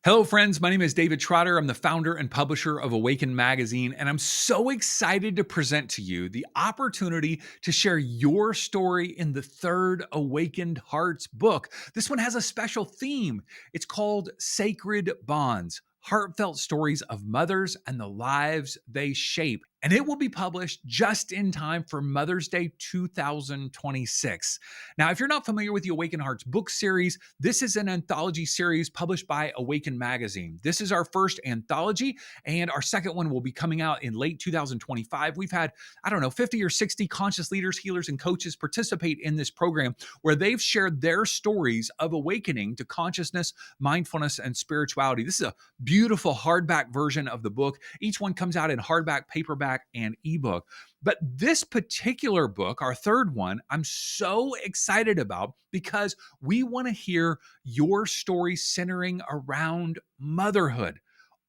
Hello, friends. My name is David Trotter. I'm the founder and publisher of Awaken Magazine, and I'm so excited to present to you the opportunity to share your story in the third Awakened Hearts book. This one has a special theme. It's called Sacred Bonds. Heartfelt stories of mothers and the lives they shape. And it will be published just in time for Mother's Day 2026. Now, if you're not familiar with the Awaken Hearts book series, this is an anthology series published by Awaken Magazine. This is our first anthology, and our second one will be coming out in late 2025. We've had, 50 or 60 conscious leaders, healers, and coaches participate in this program where they've shared their stories of awakening to consciousness, mindfulness, and spirituality. This is a beautiful hardback version of the book. Each one comes out in hardback, paperback, and ebook. But this particular book, our third one, I'm so excited about because we want to hear your story centering around motherhood.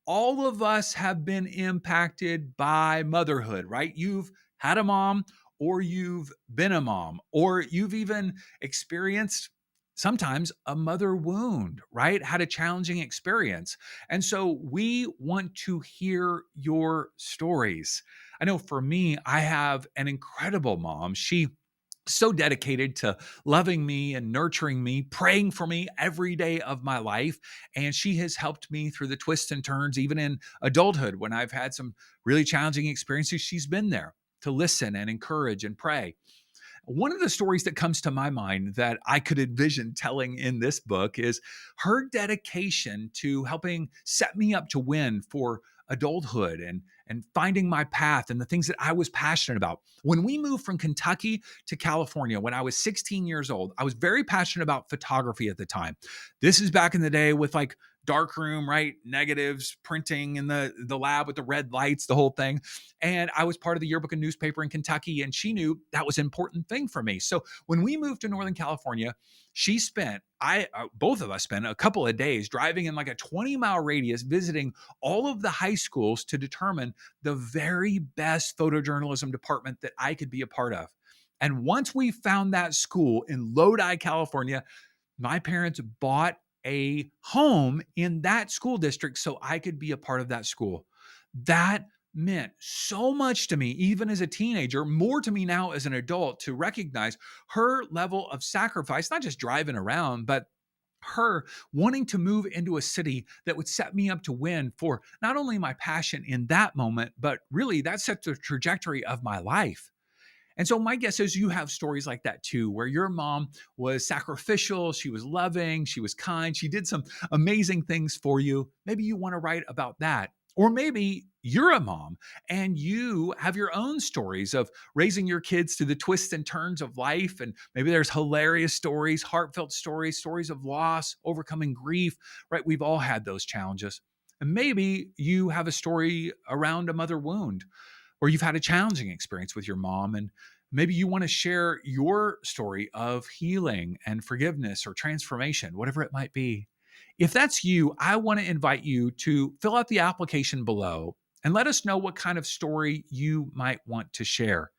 All of us have been impacted by motherhood, right? You've had a mom, or you've been a mom, or you've even experienced sometimes a mother wound, right? Had a challenging experience. And so we want to hear your stories. I know for me, I have an incredible mom. She so dedicated to loving me and nurturing me, praying for me every day of my life. And she has helped me through the twists and turns, even in adulthood, when I've had some really challenging experiences. She's been there to listen and encourage and pray. One of the stories that comes to my mind that I could envision telling in this book is her dedication to helping set me up to win for adulthood and finding my path and the things that I was passionate about. When we moved from Kentucky to California when I was 16 years old, I was very passionate about photography at the time. This is back in the day with like darkroom, right? Negatives, printing in the lab with the red lights, the whole thing. And I was part of the yearbook and newspaper in Kentucky, and she knew that was an important thing for me. So when we moved to Northern California, she spent, both of us spent a couple of days driving in like a 20-mile radius, visiting all of the high schools to determine the very best photojournalism department that I could be a part of. And once we found that school in Lodi, California, my parents bought a home in that school district so I could be a part of that school. That meant so much to me, even as a teenager, more to me now as an adult, to recognize her level of sacrifice, not just driving around, but her wanting to move into a city that would set me up to win for not only my passion in that moment, but really that set the trajectory of my life. And so my guess is you have stories like that too, where your mom was sacrificial, she was loving, she was kind, she did some amazing things for you. Maybe you want to write about that. Or maybe you're a mom and you have your own stories of raising your kids through the twists and turns of life. And maybe there's hilarious stories, heartfelt stories, stories of loss, overcoming grief, right? We've all had those challenges. And maybe you have a story around a mother wound, or you've had a challenging experience with your mom, and maybe you want to share your story of healing and forgiveness or transformation, whatever it might be. If that's you, I want to invite you to fill out the application below and let us know what kind of story you might want to share.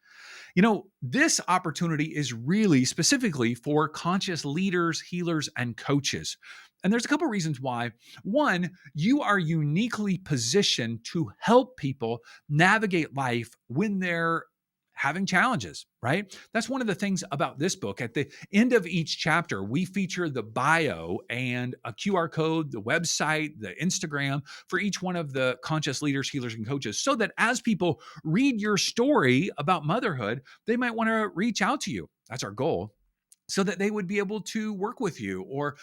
You know, this opportunity is really specifically for conscious leaders, healers, and coaches. And there's a couple reasons why. One, you are uniquely positioned to help people navigate life when they're having challenges, right? That's one of the things about this book. At the end of each chapter, we feature the bio and a QR code, the website, the Instagram for each one of the conscious leaders, healers, and coaches, so that as people read your story about motherhood, they might want to reach out to you. That's our goal, so that they would be able to work with you or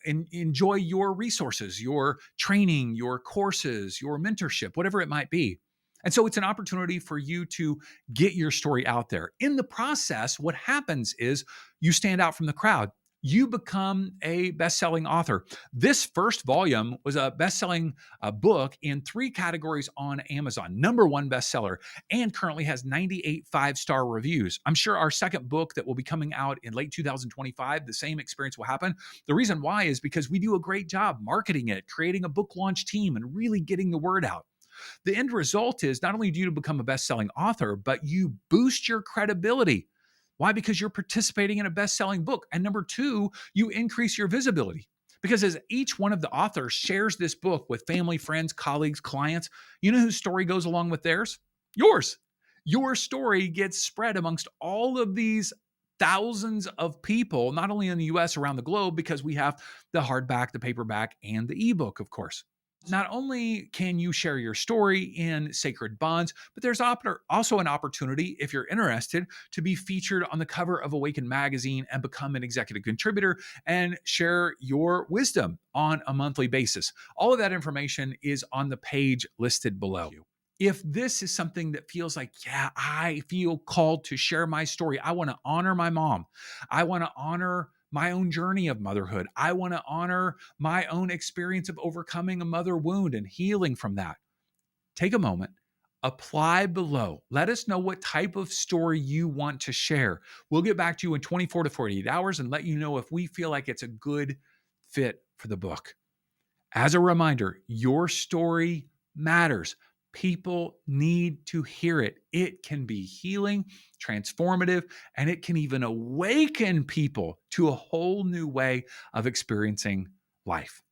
enjoy your resources, your training, your courses, your mentorship, whatever it might be. And so it's an opportunity for you to get your story out there. In the process, what happens is you stand out from the crowd. You become a best-selling author. This first volume was a best-selling book in 3 categories on Amazon, #1 bestseller, and currently has 98 5-star reviews. I'm sure our second book that will be coming out in late 2025, the same experience will happen. The reason why is because we do a great job marketing it, creating a book launch team, and really getting the word out. The end result is not only do you become a best-selling author, but you boost your credibility. Why? Because you're participating in a best-selling book. And number 2, you increase your visibility. Because as each one of the authors shares this book with family, friends, colleagues, clients, you know whose story goes along with theirs? Yours. Your story gets spread amongst all of these thousands of people, not only in the US, around the globe, because we have the hardback, the paperback, and the ebook, of course. Not only can you share your story in Sacred Bonds, but there's also an opportunity, if you're interested, to be featured on the cover of Awaken magazine and become an executive contributor and share your wisdom on a monthly basis. All of that information is on the page listed below. If this is something that feels like, yeah, I feel called to share my story, I want to honor my mom, I want to honor my own journey of motherhood, I want to honor my own experience of overcoming a mother wound and healing from that, take a moment, apply below. Let us know what type of story you want to share. We'll get back to you in 24 to 48 hours and let you know if we feel like it's a good fit for the book. As a reminder, your story matters. People need to hear it. It can be healing, transformative, and it can even awaken people to a whole new way of experiencing life.